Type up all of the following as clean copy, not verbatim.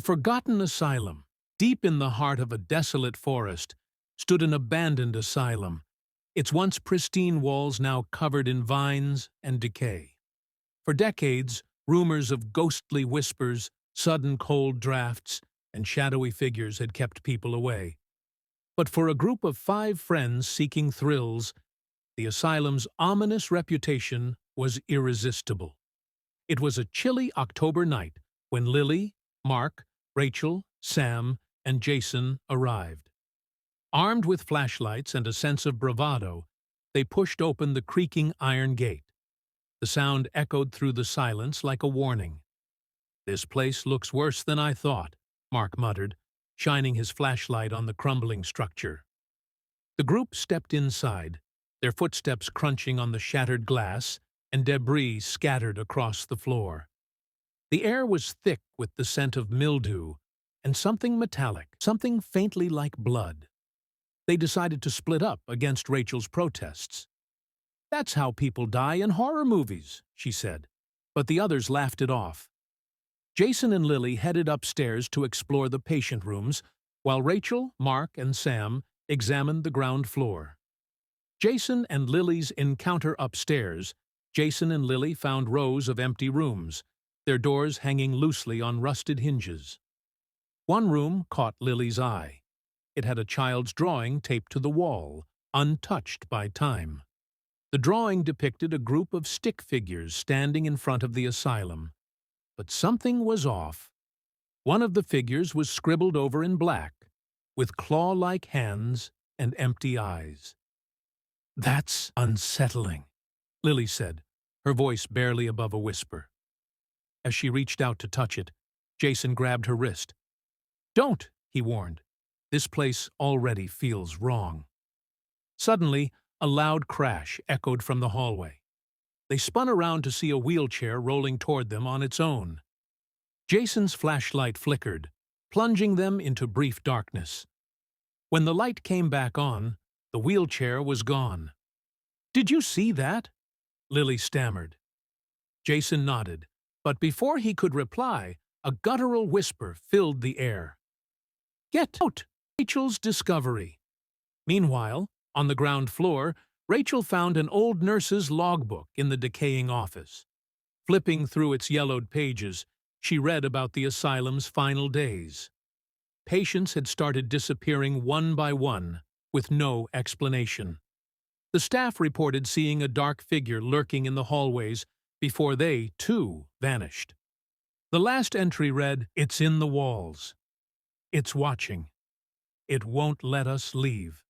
Forgotten Asylum. Deep in the heart of a desolate forest stood an abandoned asylum, its once pristine walls now covered in vines and decay. For decades, rumors of ghostly whispers, sudden cold drafts, and shadowy figures had kept people away. But for a group of 5 friends seeking thrills, the asylum's ominous reputation was irresistible. It was a chilly October night when Lily, Mark, Rachel, Sam, and Jason arrived. Armed with flashlights and a sense of bravado, they pushed open the creaking iron gate. The sound echoed through the silence like a warning. "This place looks worse than I thought," Mark muttered, shining his flashlight on the crumbling structure. The group stepped inside, their footsteps crunching on the shattered glass and debris scattered across the floor. The air was thick with the scent of mildew and something metallic, something faintly like blood. They decided to split up against Rachel's protests. "That's how people die in horror movies," she said, but the others laughed it off. Jason and Lily headed upstairs to explore the patient rooms, while Rachel, Mark, and Sam examined the ground floor. Jason and Lily's encounter upstairs. Jason and Lily found rows of empty rooms, their doors hanging loosely on rusted hinges. One room caught Lily's eye. It had a child's drawing taped to the wall, untouched by time. The drawing depicted a group of stick figures standing in front of the asylum. But something was off. One of the figures was scribbled over in black, with claw-like hands and empty eyes. "That's unsettling," Lily said, her voice barely above a whisper. As she reached out to touch it, Jason grabbed her wrist. "Don't," he warned. "This place already feels wrong." Suddenly, a loud crash echoed from the hallway. They spun around to see a wheelchair rolling toward them on its own. Jason's flashlight flickered, plunging them into brief darkness. When the light came back on, the wheelchair was gone. "Did you see that?" Lily stammered. Jason nodded, but before he could reply, a guttural whisper filled the air. "Get out!" Rachel's discovery. Meanwhile, on the ground floor, Rachel found an old nurse's logbook in the decaying office. Flipping through its yellowed pages, she read about the asylum's final days. Patients had started disappearing one by one, with no explanation. The staff reported seeing a dark figure lurking in the hallways before they, too, vanished. The last entry read, "It's in the walls. It's watching. It won't let us leave."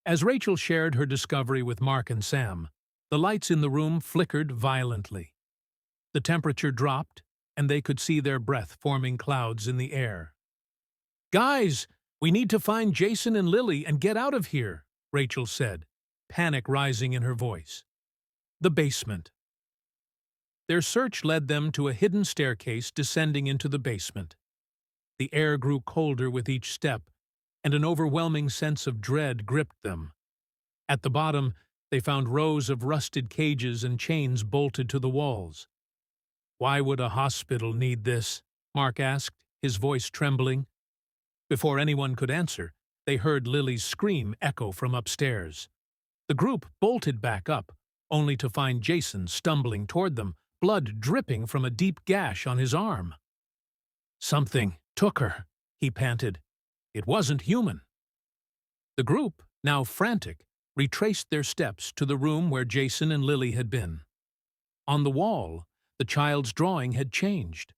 As Rachel shared her discovery with Mark and Sam, the lights in the room flickered violently. The temperature dropped, and they could see their breath forming clouds in the air. "Guys, we need to find Jason and Lily and get out of here," Rachel said, panic rising in her voice. The basement. Their search led them to a hidden staircase descending into the basement. The air grew colder with each step, and an overwhelming sense of dread gripped them. At the bottom, they found rows of rusted cages and chains bolted to the walls. "Why would a hospital need this?" Mark asked, his voice trembling. Before anyone could answer, they heard Lily's scream echo from upstairs. The group bolted back up, only to find Jason stumbling toward them, blood dripping from a deep gash on his arm. "Something took her," he panted. "It wasn't human." The group, now frantic, retraced their steps to the room where Jason and Lily had been. On the wall, the child's drawing had changed.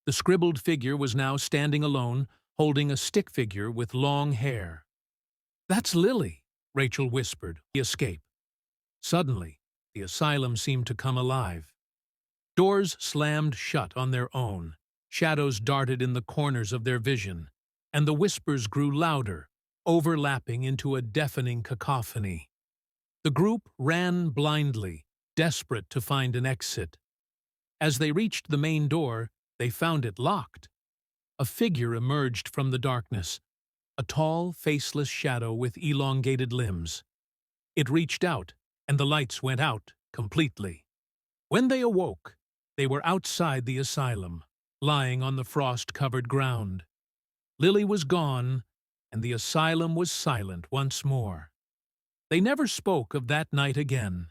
The scribbled figure was now standing alone, holding a stick figure with long hair. "That's Lily," Rachel whispered. "Escape." Suddenly, the asylum seemed to come alive. Doors slammed shut on their own, shadows darted in the corners of their vision, and the whispers grew louder, overlapping into a deafening cacophony. The group ran blindly, desperate to find an exit. As they reached the main door, they found it locked. A figure emerged from the darkness, a tall, faceless shadow with elongated limbs. It reached out, and the lights went out completely. When they awoke, they were outside the asylum, lying on the frost-covered ground. Lily was gone, and the asylum was silent once more. They never spoke of that night again,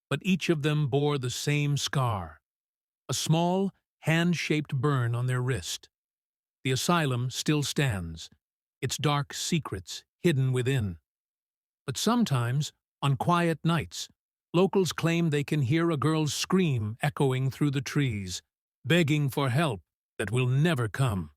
but each of them bore the same scar, a small, hand-shaped burn on their wrist. The asylum still stands, its dark secrets hidden within. But sometimes, on quiet nights, locals claim they can hear a girl's scream echoing through the trees, begging for help that will never come.